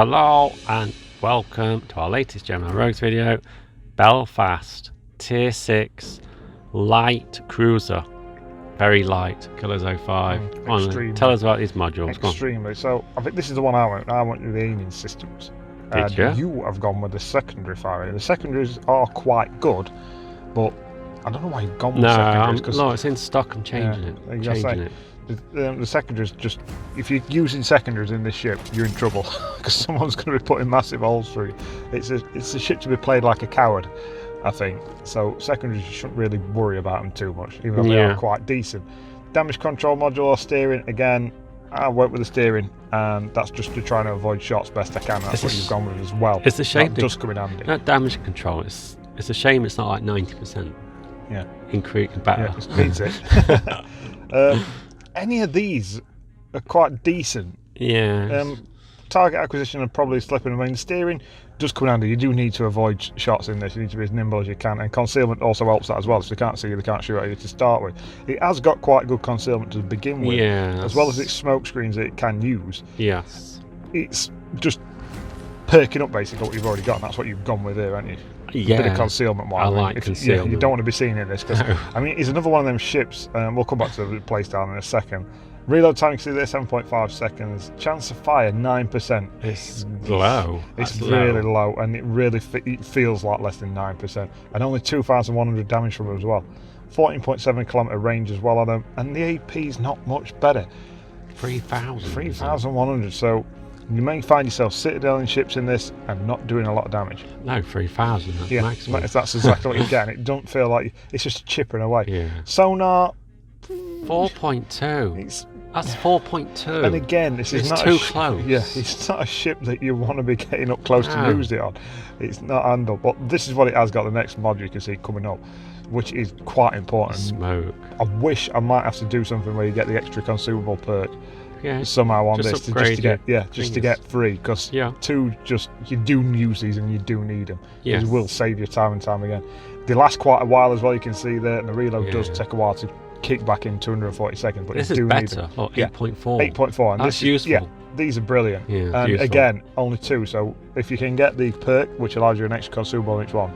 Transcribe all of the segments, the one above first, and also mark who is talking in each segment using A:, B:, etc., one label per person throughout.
A: Hello and welcome to our latest German Rogues video. Belfast Tier 6 light cruiser. Very light, Killers 05. Tell us about these modules.
B: Extremely. So I think this is the one I went with the aiming systems.
A: Did you?
B: You have gone with the secondary firing. The secondaries are quite good, but I don't know why you've gone with secondaries.
A: No, it's in stock. I'm changing it.
B: The secondaries, just if you're using secondaries in this ship, you're in trouble because someone's going to be putting massive holes through you. It's a ship to be played like a coward, I think. So secondaries, you shouldn't really worry about them too much, even though they are quite decent. Damage control module or steering, again, I went with the steering, and that's just to try and avoid shots best I can. That's what you've gone with as well.
A: It's a shame.
B: That does come in handy.
A: Not damage control. It's a shame it's not like 90%.
B: Yeah.
A: Increase better.
B: Yeah, it needs it. Any of these are quite decent.
A: Yeah.
B: Target acquisition and probably slipping. I mean, steering does come in handy. You do need to avoid shots in this. You need to be as nimble as you can, and concealment also helps that as well. So they can't see you, they can't shoot at you to start with. It has got quite good concealment to begin with, as well as its smoke screens that it can use.
A: Yes.
B: It's just perking up basically what you've already got, and that's what you've gone with here, haven't you?
A: Yeah.
B: A bit of concealment.
A: I like concealment.
B: Yeah, you don't want to be seen in this because I mean, it's another one of them ships. We'll come back to the playstyle in a second. Reload time, you can see there, 7.5 seconds. Chance of fire, 9%.
A: It's low.
B: It's really low, and it really it feels like less than 9%. And only 2,100 damage from it as well. 14.7 kilometre range as well on them, and the AP is not much better.
A: 3,000.
B: 3,100. So you may find yourself citadeling ships in this and not doing a lot of damage.
A: No, 3,000. That's maximum.
B: That's exactly what you're getting. It don't feel like it's just chipping away.
A: Yeah.
B: Sonar.
A: 4.2. That's 4.2.
B: And again, this is not
A: too close.
B: Yeah, it's not a ship that you want to be getting up close to use it on. It's not handled. But this is what it has got. The next mod you can see coming up, which is quite important.
A: Smoke.
B: I wish I might have to do something where you get the extra consumable perk.
A: Yeah.
B: Somehow on this to get free, because you do use these and you do need them.
A: Yes.
B: It will save you time and time again. They last quite a while as well. You can see there, and the reload does take a while to kick back in 240 seconds. But
A: this
B: you
A: is
B: do
A: better.
B: need them.
A: 8.4.
B: 8.4. And
A: that's useful.
B: Yeah, these are brilliant.
A: Yeah,
B: and
A: useful.
B: Again, only 2. So if you can get the perk, which allows you an extra consumable in each one,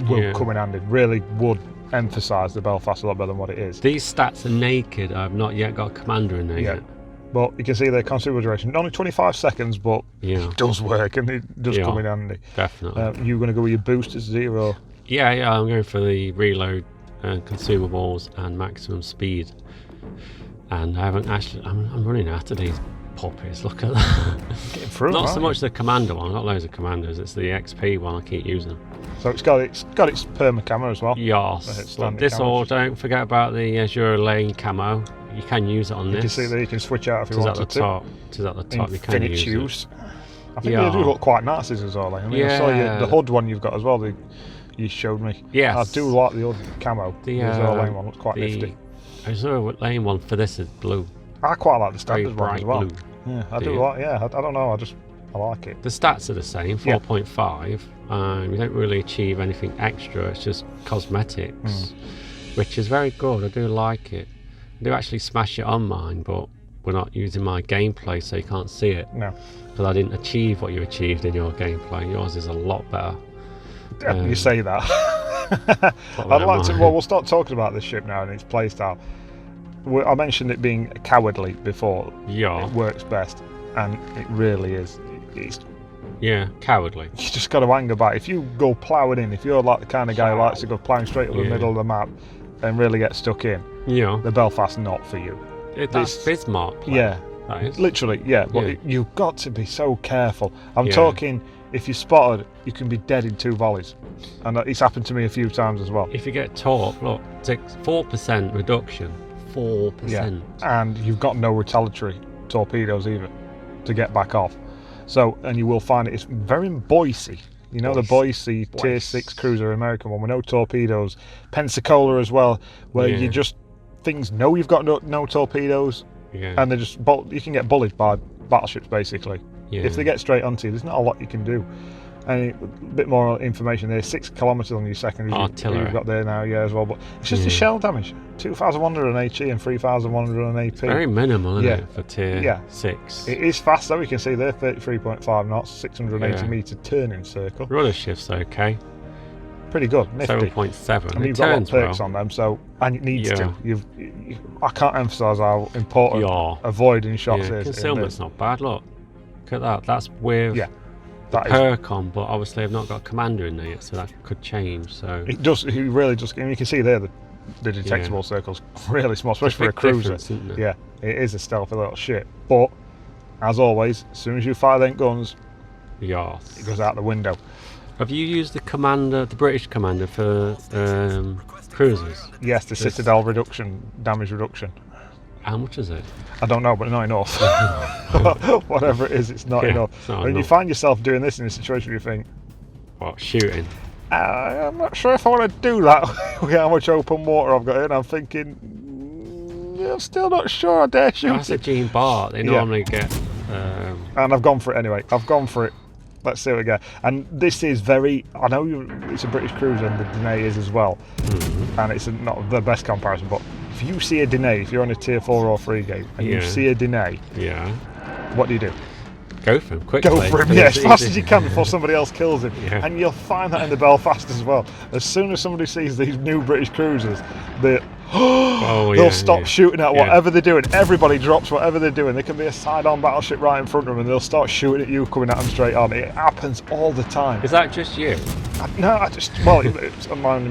B: will come in handy. Really would emphasise the Belfast a lot better than what it is.
A: These stats are naked. I've not yet got a commander in there yet.
B: But you can see the consumable duration, only 25 seconds, but it does work and it does come in handy.
A: Definitely.
B: You're going to go with your boosters 0?
A: Yeah, I'm going for the reload and consumables and maximum speed. And I haven't actually, I'm running out of these puppies, look at that.
B: Getting through,
A: not so much the commander one, I've got loads of commanders, it's the XP one I keep using.
B: So it's got its perma camo as well.
A: Yes, but this all, don't forget about the Azure Lane camo. You can use it on this.
B: You can see that you can switch out if you want to.
A: It is at the top, you can use it.
B: I think they do look quite nice as well. I mean, I saw the HUD one you've got as well, you showed me.
A: Yes.
B: I do like the HUD camo. The Azure Lane one looks quite nifty.
A: The Azure Lane one for this is blue.
B: I quite like the standard one as well.
A: Blue.
B: Yeah, I do like, I don't know, I like it.
A: The stats are the same, 4.5, and we don't really achieve anything extra, it's just cosmetics, which is very good, I do like it. I do actually smash it on mine, but we're not using my gameplay, so you can't see it.
B: No.
A: Because I didn't achieve what you achieved in your gameplay. Yours is a lot better.
B: You say that. I'd like to. Well, we'll start talking about this ship now and its playstyle. I mentioned it being cowardly before.
A: Yeah.
B: It works best, and it really is. It's
A: cowardly.
B: You just got to hang about. If you go ploughing in, if you're like the kind of guy who likes to go ploughing straight up the middle of the map and really get stuck in, the Belfast not for you.
A: That's Bismarck play.
B: Yeah.
A: That is.
B: Literally, but you've got to be so careful. I'm talking, if you're spotted, you can be dead in 2 volleys. And it's happened to me a few times as well.
A: If you get torqued, look, it's 4% reduction. 4%.
B: Yeah. And you've got no retaliatory torpedoes either to get back off. So, and you will find it's very Boise. You know, the Boise Tier 6 cruiser, American one, with no torpedoes. Pensacola as well, where you just, things know you've got no torpedoes.
A: Yeah.
B: And you can get bullied by battleships basically. If they get straight onto you, there's not a lot you can do. And a bit more information there. 6 kilometres on your secondaries you've got there now, as well. But it's just the shell damage. 2,100 on HE and 3,100 on AP.
A: Very minimal, isn't it, for tier 6?
B: It is fast though. You can see there, 33.5 knots, 680 metre turning circle.
A: Rudder shift's okay.
B: Pretty good, nifty.
A: 7.7.
B: I mean, you've got a lot of perks on them, and it needs to. I can't emphasise how important avoiding shots is.
A: Concealment's not bad. Look at that. That's with the perk on, but obviously I've not got commander in there yet, so that could change. So
B: it does. It really does. You can see there the detectable circles really small, especially for a cruiser. Yeah, it is a stealthy little ship. But as always, as soon as you fire them guns, it goes out the window.
A: Have you used the British commander for cruisers?
B: Yes, the Citadel damage reduction.
A: How much is it?
B: I don't know, but not enough. Whatever it is, it's not enough. When you find yourself doing this in a situation where you think,
A: what, shooting?
B: I'm not sure if I want to do that with how much open water I've got in. I'm thinking, I'm still not sure I dare shoot
A: That's a Gene Bart. They normally get...
B: And I've gone for it anyway. I've gone for it. Let's see what we get. And this is very... I know it's a British cruiser and the didnt is as well. And it's not the best comparison, but if you see a didnt, if you're on a tier 4 or 3 game, and you see a didnt, what do you do?
A: Go for him quickly.
B: Go for him, as fast as you can before somebody else kills him. And you'll find that in the Belfast as well. As soon as somebody sees these new British cruisers, they'll stop shooting at whatever they're doing. Everybody drops whatever they're doing. There can be a side-on battleship right in front of them, and they'll start shooting at you, coming at them straight on. It happens all the time.
A: Is that just you?
B: It's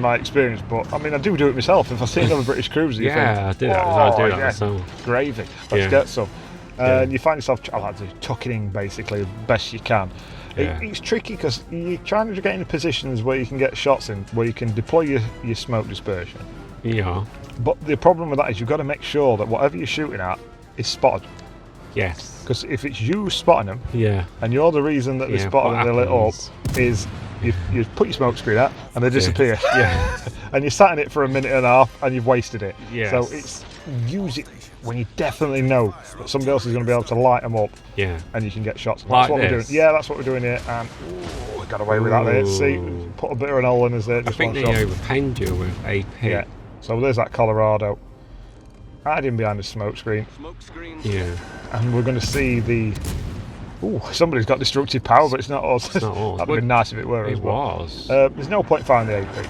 B: my experience, but I mean, I do it myself. If I see another British cruiser, you think,
A: I do that myself.
B: Gravy. Let's get some. And you find yourself tucking in basically the best you can. It's tricky because you're trying to get in positions where you can get shots in, where you can deploy your smoke dispersion.
A: Yeah.
B: But the problem with that is you've got to make sure that whatever you're shooting at is spotted.
A: Yes.
B: Because if it's you spotting them, and you're the reason that they're spotted and they're lit up, is you put your smoke screen out and they disappear. And you're sat in it for a minute and a half and you've wasted it. So it's use it when you definitely know that somebody else is going to be able to light them up. And you can get shots. That's what we're doing. That's what we're doing here. And we got away with that there. See, put a bit of an hole in us there.
A: I think they overpanned you with AP.
B: So there's that Colorado. Hiding behind the smoke screen. And we're going to see the... somebody's got destructive power, but it's not us.
A: It's not us.
B: That'd be nice if it were.
A: It was.
B: There's no point firing the AP.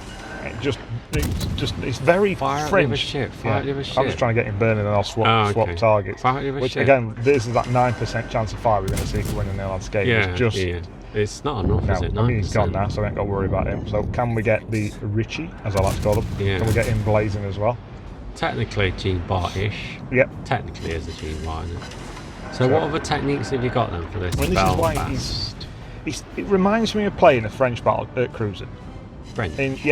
B: It's very fringe.
A: I'm just
B: trying to get him burning and I'll swap targets. Which again, this is that 9% chance of fire we're going to see for winning the landscape.
A: It's not enough, is it?
B: I mean, he's gone now, so I ain't got to worry about him. So can we get the Richie, as I like to call them? Can we get him blazing as well?
A: Technically Gene Bart-ish. Technically is a Gene Bart, isn't it? So what other techniques have you got then for this Belfast?
B: It reminds me of playing a French battle cruiser.
A: French?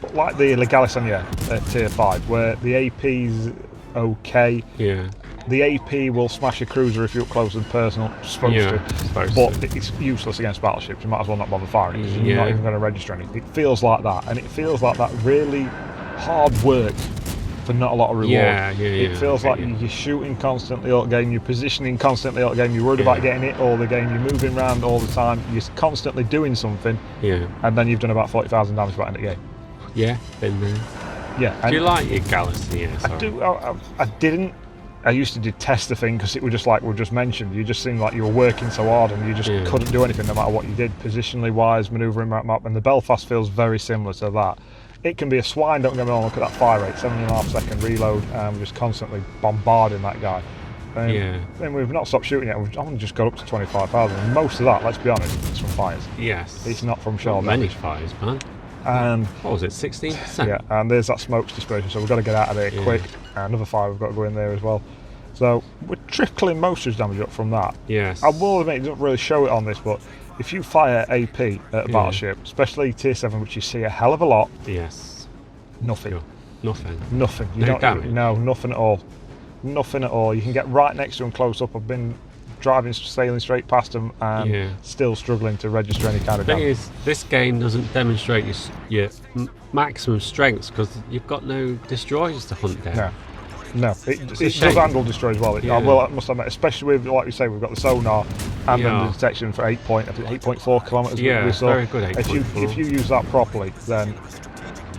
B: But like the Le Galissonier at tier 5, where the AP's okay. The AP will smash a cruiser if you're up close and personal, supposed to. It's useless against battleships. You might as well not bother firing because you're not even going to register anything. It feels like that, and it feels like that really hard work for not a lot of reward. It feels like you're shooting constantly all the game, you're positioning constantly all the game, you're worried about getting it all the game, you're moving around all the time, you're constantly doing something, and then you've done about 40,000 damage by the end of the game.
A: Been there. Do you like your Galaxy?
B: I do. I didn't. I used to detest the thing because it was just like we just mentioned. You just seemed like you were working so hard and you just couldn't do anything no matter what you did, positionally wise, manoeuvring map. And the Belfast feels very similar to that. It can be a swine, don't get me wrong. Look at that fire rate, 7.5 second reload, and we're just constantly bombarding that guy. And we've not stopped shooting yet. We've only just got up to 25,000. And most of that, let's be honest, is from fires.
A: It's
B: not from shell
A: damage. Many fires, man.
B: And
A: what was it, 16%?
B: And there's that smoke dispersion, so we've got to get out of there quick. And another fire we've got to go in there as well. So we're trickling most of his damage up from that. I will admit, it doesn't really show it on this, but if you fire AP at a battleship, especially tier 7, which you see a hell of a lot, nothing. Nothing. You don't damage? No, nothing at all. Nothing at all. You can get right next to them close up. I've been sailing straight past them and still struggling to register any kind of damage.
A: The thing is, this game doesn't demonstrate your maximum strengths because you've got no destroyers to hunt down.
B: No, it does handle destroy as well. I must admit, especially with, like we say, we've got the sonar and then the detection for 8.4 kilometers.
A: Yeah,
B: we saw.
A: very good. 8.4.
B: If you use that properly, then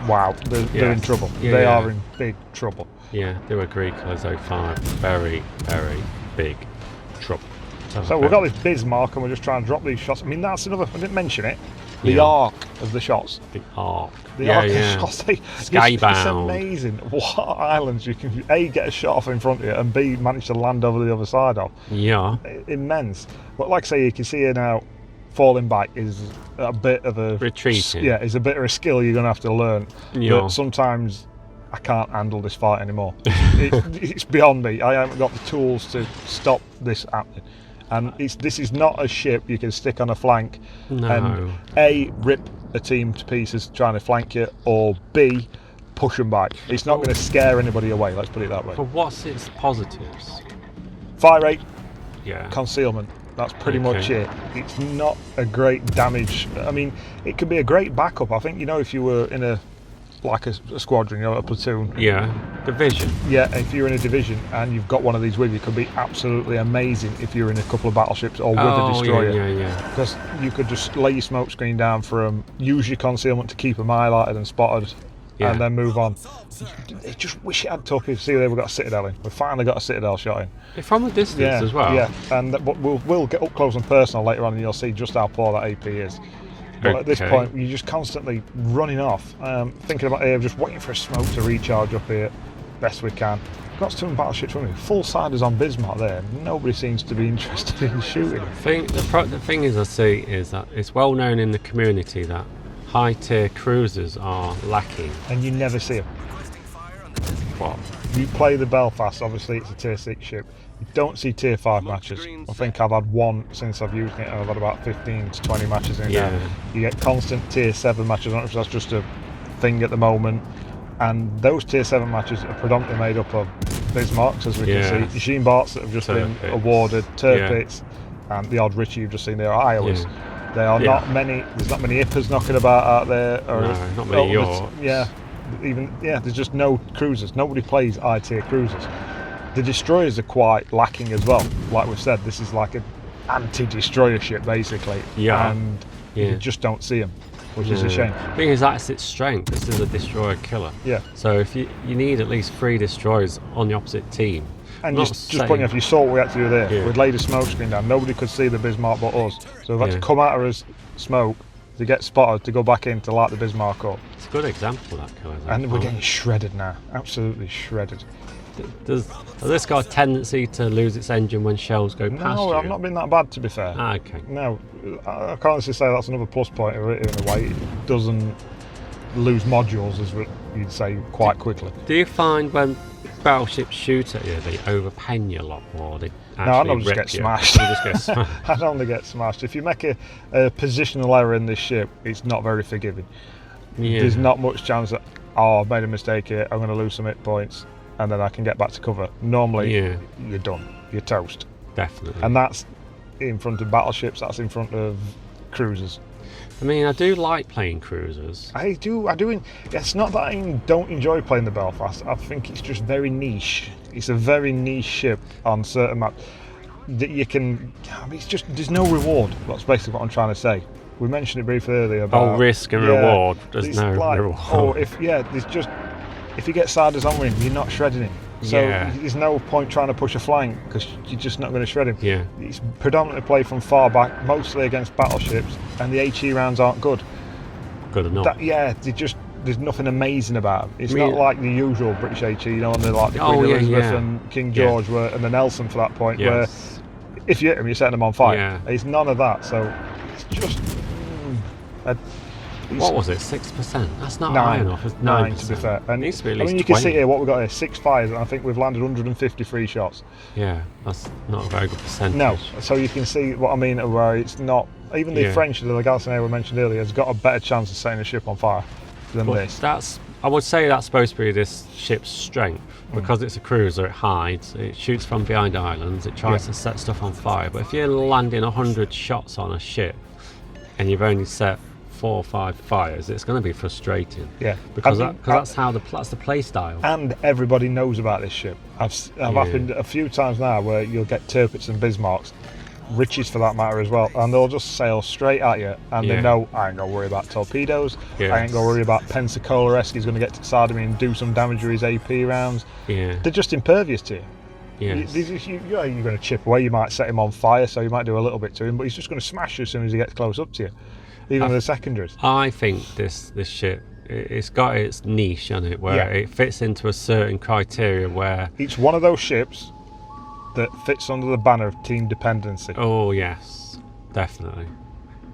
B: wow, they're in trouble. They are in big trouble.
A: Yeah, they were Greek as 05. Very, very big trouble.
B: So we've got this Bismarck and we're just trying to drop these shots. I mean, that's another, I didn't mention it, the arc of the shots.
A: The arc.
B: The arc of the shots.
A: Skybound.
B: It's amazing what islands you can, A, get a shot off in front of you, and B, manage to land over the other side of.
A: Yeah.
B: Immense. But like I say, you can see here now, falling back is a bit of a...
A: Retreating.
B: Yeah, it's a bit of a skill you're going to have to learn.
A: Yeah.
B: But sometimes I can't handle this fight anymore. It's beyond me. I haven't got the tools to stop this happening. And this is not a ship you can stick on a flank and A, rip a team to pieces trying to flank you, or B, push them back. It's not going to scare anybody away, let's put it that way.
A: But what's its positives?
B: Fire rate,
A: Yeah.
B: concealment, that's pretty much it. It's not a great damage. I mean, it could be a great backup. I think, if you were in a squadron, a platoon.
A: Yeah. Division.
B: Yeah, if you're in a division and you've got one of these with you, it could be absolutely amazing if you're in a couple of battleships or with a destroyer.
A: Yeah.
B: Because you could just lay your smoke screen down for them, use your concealment to keep them highlighted and spotted, and then move on. I just wish it had torpedoes. See, there we've got a Citadel in. We've finally got a Citadel shot in.
A: From a distance as well.
B: Yeah, and we'll get up close and personal later on, and you'll see just how poor that AP is. But at this point, you're just constantly running off, thinking about here, just waiting for a smoke to recharge up here, best we can. Got two battleships running, full-siders on Bismarck there. Nobody seems to be interested in shooting.
A: The thing is, I see, is that it's well known in the community that high-tier cruisers are lacking.
B: And you never see them.
A: What?
B: You play the Belfast, obviously it's a tier 6 ship. You don't see tier 5 matches. I think I've had one since I've used it, and I've had about 15 to 20 matches in there. You get constant tier 7 matches. I don't know if that's just a thing at the moment. And those tier 7 matches are predominantly made up of Bismarcks, as we can see, Machine Barts that have just been awarded, Tirpitz, and the odd Richie you've just seen there are Iowas. There are not many, there's not many Ippers knocking about out there. Or
A: not many Yorks.
B: There's just no cruisers. Nobody plays I-tier cruisers. The destroyers are quite lacking as well. Like we've said, this is like an anti-destroyer ship basically, and you just don't see them, which is a shame.
A: The thing is, that's its strength. This is a destroyer killer.
B: Yeah.
A: So if you need at least 3 destroyers on the opposite team.
B: And just pointing off, you saw what we had to do there. Yeah. We'd laid a smoke screen down. Nobody could see the Bismarck but us. So we've had to come out of us smoke to get spotted to go back in to light the Bismarck up.
A: It's a good example of that killer.
B: And we're getting shredded now. Absolutely shredded.
A: Has this got a tendency to lose its engine when shells go past you?
B: No, I've not been that bad, to be fair.
A: Okay.
B: No, I can't honestly say that's another plus point of it in a way. It doesn't lose modules, as you'd say, quite quickly.
A: Do you find when battleships shoot at you, they overpen you a lot more? They
B: I don't just get smashed.
A: You just get smashed.
B: I only get smashed. If you make a positional error in this ship, it's not very forgiving. There's not much chance that, I've made a mistake here, I'm going to lose some hit points, and then I can get back to cover. Normally, you're done. You're toast.
A: Definitely.
B: And that's in front of battleships, that's in front of cruisers.
A: I mean, I do like playing cruisers.
B: I do. It's not that I don't enjoy playing the Belfast. I think it's just very niche. It's a very niche ship on certain maps that you can. It's just there's no reward. That's basically what I'm trying to say. We mentioned it briefly earlier about
A: risk and reward. There's no reward.
B: If you get siders on him, you're not shredding him. So there's no point trying to push a flank because you're just not going to shred him.
A: Yeah.
B: It's predominantly played from far back, mostly against battleships, and the HE rounds aren't good.
A: Good enough.
B: There's nothing amazing about them. It's not like the usual British HE, and they're like the Queen Elizabeth and King George and the Nelson for that point, where if you hit them, you're setting them on fire.
A: Yeah.
B: It's none of that. So it's just.
A: What was it? 6%? That's not
B: 9,
A: high enough. It's
B: 9 to be fair. And
A: it needs to be at least
B: you
A: 20.
B: can see here what we've got here: 6 fires, and I think we've landed 153 shots.
A: Yeah, that's not a very good percentage.
B: No, so you can see what I mean. Where it's not even the French, the Galatasaray we mentioned earlier, has got a better chance of setting a ship on fire than this.
A: I would say that's supposed to be this ship's strength because it's a cruiser. It hides, it shoots from behind islands, it tries to set stuff on fire. But if you're landing 100 shots on a ship and you've only set 4 or 5 fires, it's going to be frustrating.
B: Yeah,
A: because that's the play style.
B: And everybody knows about this ship. I've happened a few times now where you'll get Tirpitz and Bismarcks, riches for that matter as well, and they'll just sail straight at you, and they know I ain't gonna worry about torpedoes, I ain't gonna worry about Pensacola-esque, he's gonna get to side of me and do some damage with his AP rounds. They're just impervious to you. You're going to chip away, you might set him on fire, so you might do a little bit to him, but he's just going to smash you as soon as he gets close up to you, even with the secondaries.
A: I think this ship, it's got its niche on it, where it fits into a certain criteria where...
B: It's one of those ships that fits under the banner of team dependency.
A: Oh yes, definitely.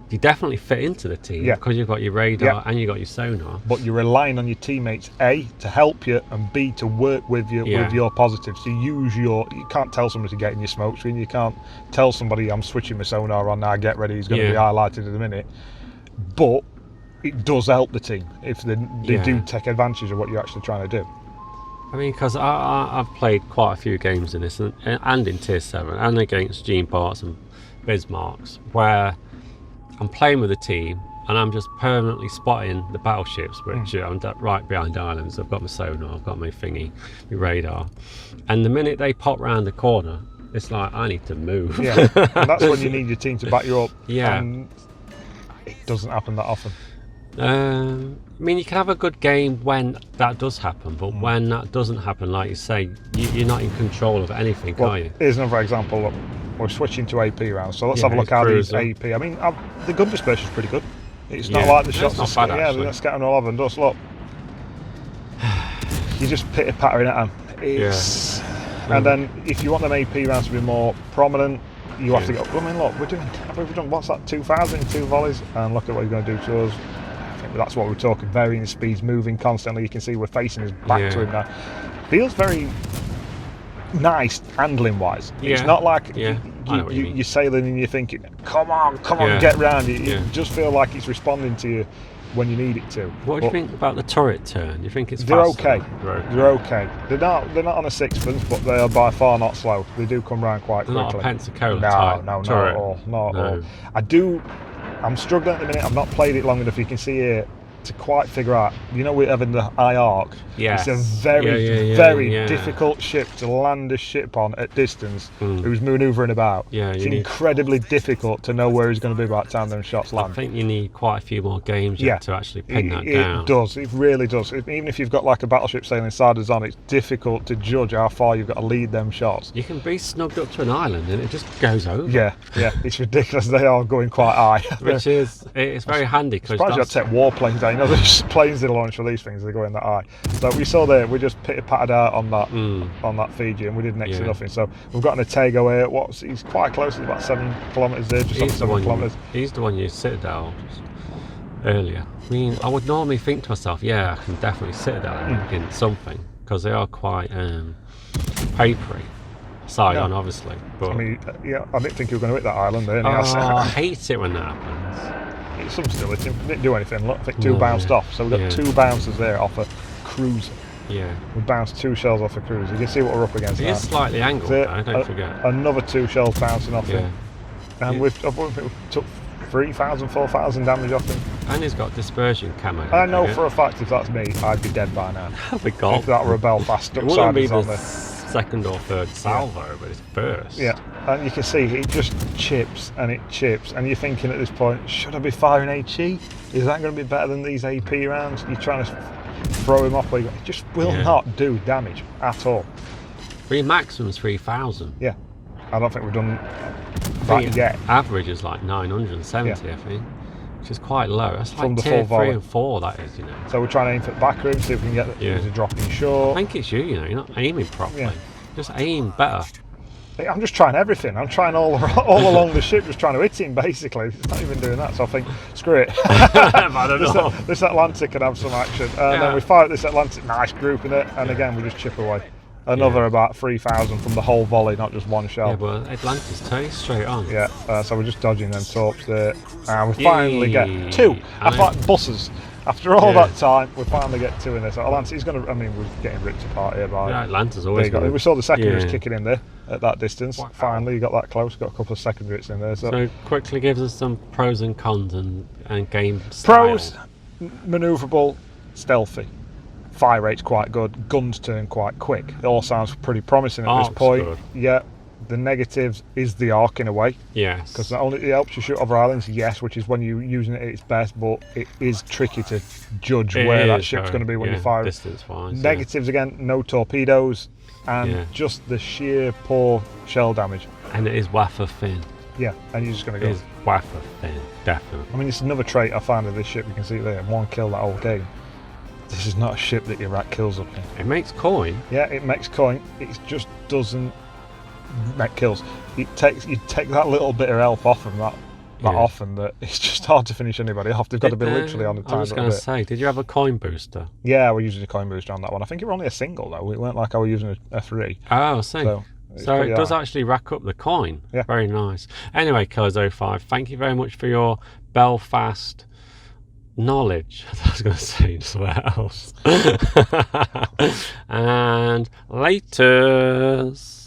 A: You definitely fit into the team because you've got your radar and you've got your sonar.
B: But you're relying on your teammates, A, to help you, and B, to work with you with your positives. To use you can't tell somebody to get in your smoke screen. You can't tell somebody, I'm switching my sonar on now, get ready, he's going to be highlighted in a minute. But it does help the team if they do take advantage of what you're actually trying to do.
A: I mean, because I've played quite a few games in this, and in Tier 7, and against Gene Barts and Bismarcks, where I'm playing with a team and I'm just permanently spotting the battleships, which I'm right behind islands. I've got my sonar, I've got my thingy, my radar, and the minute they pop round the corner, it's like I need to move.
B: And that's when you need your team to back you up. And it doesn't happen that often.
A: I mean, you can have a good game when that does happen, but when that doesn't happen, like you say, you're not in control of anything, are you?
B: Here's another example. Look, we're switching to AP rounds, so let's have a look at these AP. I mean, the gun dispersion is pretty good. It's not like the shots are they're scatting all over and dust. Look, you just pitter pattering at them. And then if you want them AP rounds to be more prominent, you have to go. I mean, look, we've done what's that? 2,000 2 volleys, and look at what he's going to do to us. I think that's what we're talking. Varying speeds, moving constantly. You can see we're facing his back to him now. Feels very nice handling wise. It's not like you're sailing and you're thinking, come on, get round. You just feel like it's responding to you when you need it to.
A: What do you think about the turret turn? Do you think it's
B: they're
A: faster?
B: Okay. They're okay. They're not on a sixpence, but they are by far not slow. They do come round quite quickly.
A: Not a Pensacola
B: type
A: turret.
B: Not at all. I'm struggling at the minute. I've not played it long enough. You can see here to quite figure out. You know, we're having the I-Arc. It's a very difficult ship to land a ship on at distance. Who's manoeuvring about. It's incredibly difficult to know where he's going to be by the time them shots land.
A: I think you need quite a few more games to actually pin that down.
B: It does. It really does. Even if you've got like a battleship sailing siders on, it's difficult to judge how far you've got to lead them shots.
A: You can be snugged up to an island and it just goes over.
B: It's ridiculous. They are going quite high.
A: Which is, it's very handy because
B: you have to take warplanes down. You know, there's planes they launch for these things. They go in that high. So we saw there, we just pitter pattered out on that Fiji, and we did next to nothing. So we've got an Otago here. He's quite close. He's about 7 kilometres there, just under 7 kilometres.
A: He's the one you Citadel earlier. I mean, I would normally think to myself, I can definitely Citadel in something because they are quite papery. Side-on, obviously. But
B: I mean, I didn't think you were going to hit that island there.
A: I hate it when that happens.
B: It's some still. It didn't do anything. Look, I think 2 bounced off. So we've got 2 bounces there off a cruiser. We bounced 2 shells off a cruiser. You can see what we're up against.
A: It is slightly angled, don't forget.
B: Another 2 shells bouncing off him. And we took 3,000, 4,000 damage off him.
A: And he's got dispersion camo.
B: I know for a fact if that's me, I'd be dead by now.
A: Oh my God.
B: If that were a Belfast stuck siders on there.
A: Second or third salvo, but it's first.
B: And you can see it just chips and it chips, and you're thinking at this point, should I be firing HE? Is that going to be better than these AP rounds? You're trying to throw him off where it just will not do damage at all.
A: Your maximum's 3,000.
B: I don't think we've done that yet.
A: Average is like 970, I think, which is quite low. That's
B: from
A: like
B: the
A: tier
B: full
A: 3
B: volley.
A: and 4, that is, you know.
B: So we're trying to aim for the back room, see if we can get the dropping short.
A: I think it's you know, you're not aiming properly. Just aim better.
B: I'm just trying everything. I'm trying all along the ship, just trying to hit him, basically. It's not even doing that, so I think, screw it.
A: I don't know.
B: This Atlantic can have some action. And then we fire at this Atlantic, nice group in it, and again, we just chip away. Another about 3,000 from the whole volley, not just one shell.
A: Yeah, but Atlantis takes straight on.
B: So we're just dodging them torps there. And we finally get 2. I like buses. After all that time, we finally get 2 in there. So Atlantis is going to, I mean, we're getting ripped apart here by...
A: Atlantis always
B: we saw the secondaries kicking in there at that distance. Wow. Finally, you got that close, got a couple of secondaries in there. So
A: quickly gives us some pros and cons and game style.
B: Pros, manoeuvrable, stealthy. Fire rate's quite good, guns turn quite quick. It all sounds pretty promising at this point.
A: Good.
B: The negatives is the arc in a way,
A: Yes.
B: because not only it helps you shoot over islands, yes, which is when you're using it at its best, but it is tricky to judge where that ship's going to be when you fire it.
A: Distance-wise.
B: Negatives again, no torpedoes, and just the sheer poor shell damage.
A: And it is wafer thin.
B: Yeah, and you're just going to go.
A: It is wafer thin, definitely.
B: I mean, it's another trait I found of this ship. You can see it there, 1 kill that whole game. This is not a ship that you rack kills up in.
A: It makes coin.
B: Yeah, it makes coin. It just doesn't make kills. You take that little bit of health off them that often that it's just hard to finish anybody off. They've got to be literally on the time.
A: I was going to say, did you have a coin booster?
B: Yeah, we're using a coin booster on that one. I think it was only a single though. It weren't like I was using a 3.
A: Oh, I see. So it does actually rack up the coin.
B: Yeah.
A: Very nice. Anyway, Killers05, thank you very much for your Belfast knowledge. I was going to say somewhere else. And laters.